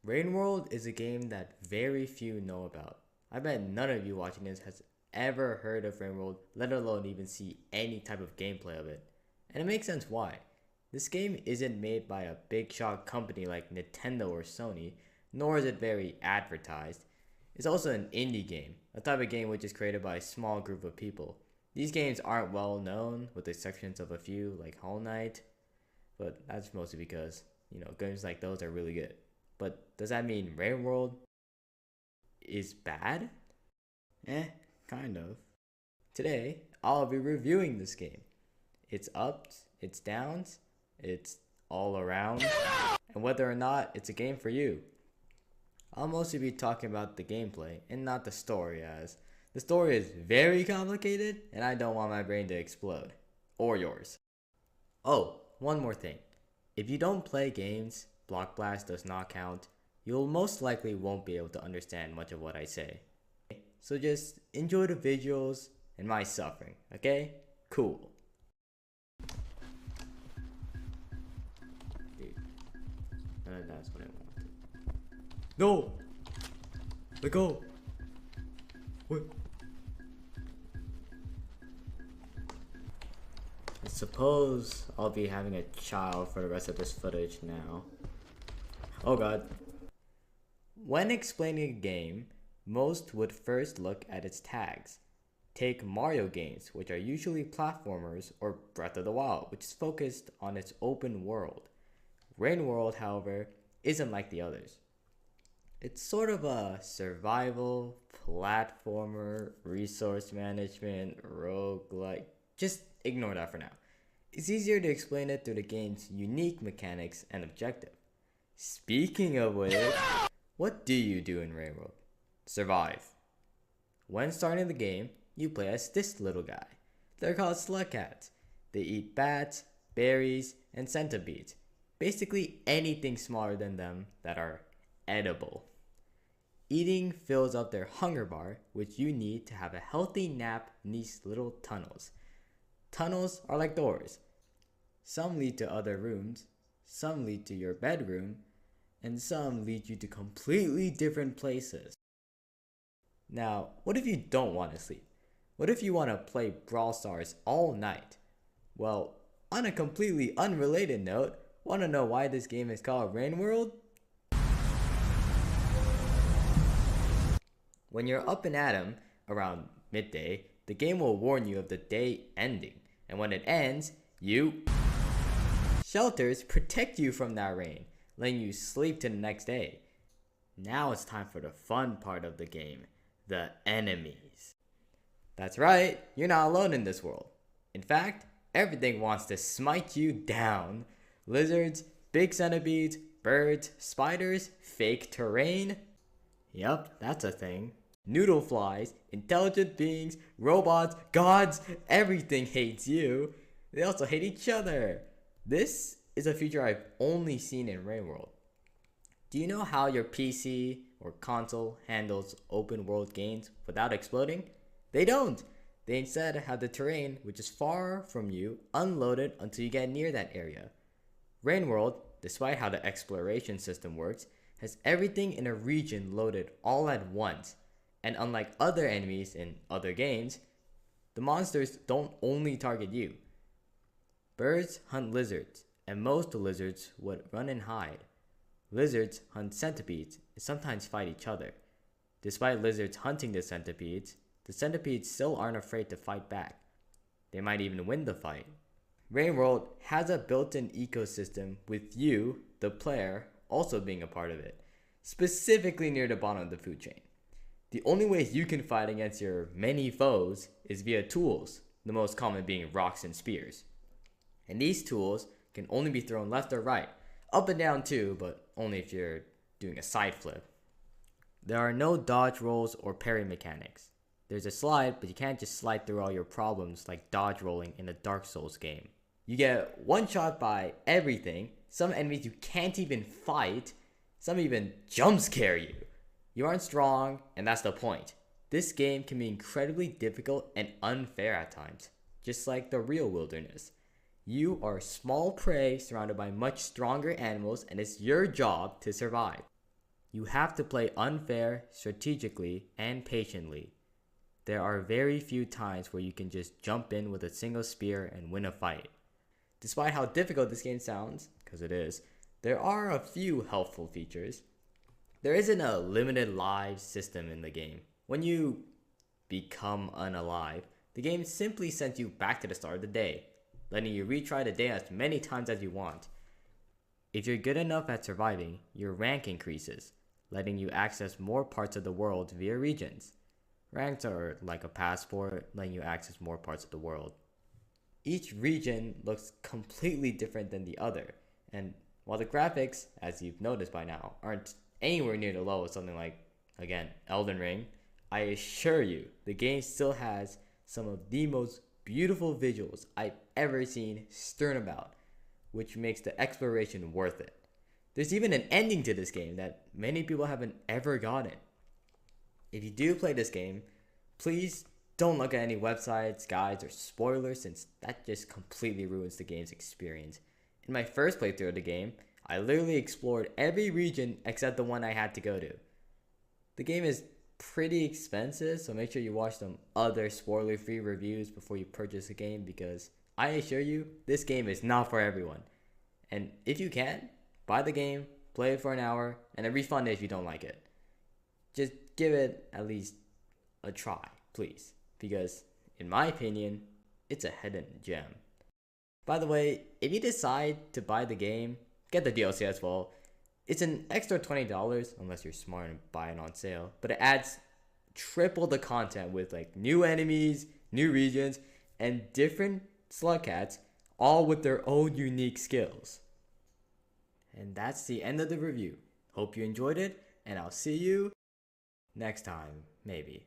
Rain World is a game that very few know about. I bet none of you watching this has ever heard of Rain World, let alone even see any type of gameplay of it. And it makes sense why. This game isn't made by a big shot company like Nintendo or Sony, nor is it very advertised. It's also an indie game, a type of game which is created by a small group of people. These games aren't well known, with the exceptions of a few like Hollow Knight, but that's mostly because, games like those are really good. But does that mean Rain World is bad? Kind of. Today, I'll be reviewing this game. Its ups, its downs, it's all around, and whether or not it's a game for you. I'll mostly be talking about the gameplay and not the story, as the story is very complicated and I don't want my brain to explode. Or yours. Oh, one more thing. If you don't play games, Blockblast does not count. You'll most likely won't be able to understand much of what I say. So just enjoy the visuals and my suffering, okay? Cool. Dude, that's what I wanted. No! Let go! What? I suppose I'll be having a child for the rest of this footage now. Oh god. When explaining a game, most would first look at its tags. Take Mario games, which are usually platformers, or Breath of the Wild, which is focused on its open world. Rain World, however, isn't like the others. It's sort of a survival, platformer, resource management, roguelike. Just ignore that for now. It's easier to explain it through the game's unique mechanics and objective. Speaking of which, what do you do in Rain World? Survive. When starting the game, you play as this little guy. They're called Slugcats. They eat bats, berries, and centipedes. Basically anything smaller than them that are edible. Eating fills up their hunger bar, which you need to have a healthy nap in these little tunnels. Tunnels are like doors. Some lead to other rooms, some lead to your bedroom, and some lead you to completely different places. Now, what if you don't want to sleep? What if you want to play Brawl Stars all night? Well, on a completely unrelated note, want to know why this game is called Rain World? When you're up and at 'em around midday, the game will warn you of the day ending, and when it ends, shelters protect you from that rain, letting you sleep to the next day. Now it's time for the fun part of the game, the enemies. That's right, you're not alone in this world. In fact, everything wants to smite you down. Lizards, big centipedes, birds, spiders, fake terrain. Yup, that's a thing. Noodle flies, intelligent beings, robots, gods, everything hates you. They also hate each other. This is a feature I've only seen in Rain World. Do you know how your PC or console handles open world games without exploding? They don't. They instead have the terrain, which is far from you, unloaded until you get near that area. Rain World, despite how the exploration system works, has everything in a region loaded all at once. And unlike other enemies in other games, the monsters don't only target you. Birds hunt lizards, and most lizards would run and hide. Lizards hunt centipedes and sometimes fight each other. Despite lizards hunting the centipedes still aren't afraid to fight back. They might even win the fight. Rain World has a built-in ecosystem with you, the player, also being a part of it, specifically near the bottom of the food chain. The only way you can fight against your many foes is via tools, the most common being rocks and spears. And these tools can only be thrown left or right, up and down too, but only if you're doing a side flip. There are no dodge rolls or parry mechanics. There's a slide, but you can't just slide through all your problems like dodge rolling in a Dark Souls game. You get one shot by everything, some enemies you can't even fight, some even jump scare you. You aren't strong, and that's the point. This game can be incredibly difficult and unfair at times, just like the real wilderness. You are small prey surrounded by much stronger animals, and it's your job to survive. You have to play unfair, strategically, and patiently. There are very few times where you can just jump in with a single spear and win a fight. Despite how difficult this game sounds, because it is, there are a few helpful features. There isn't a limited lives system in the game. When you become unalive, the game simply sends you back to the start of the day, letting you retry the day as many times as you want. If you're good enough at surviving, your rank increases, letting you access more parts of the world via regions. Ranks are like a passport, letting you access more parts of the world. Each region looks completely different than the other, and while the graphics, as you've noticed by now, aren't anywhere near the level of something like, again, Elden Ring, I assure you, the game still has some of the most beautiful visuals I've ever seen strewn about, which makes the exploration worth it. There's even an ending to this game that many people haven't ever gotten. If you do play this game, please don't look at any websites, guides, or spoilers, since that just completely ruins the game's experience. In my first playthrough of the game, I literally explored every region except the one I had to go to. The game is pretty expensive, so make sure you watch some other spoiler-free reviews before you purchase the game, because I assure you, this game is not for everyone. And if you can, buy the game, play it for an hour, and then refund it if you don't like it. Just give it at least a try, please, because in my opinion, it's a hidden gem. By the way, if you decide to buy the game, get the DLC as well. It's an extra $20 unless you're smart and buy it on sale, but it adds triple the content with like new enemies, new regions, and different Slugcats, all with their own unique skills. And that's the end of the review. Hope you enjoyed it, and I'll see you next time, maybe.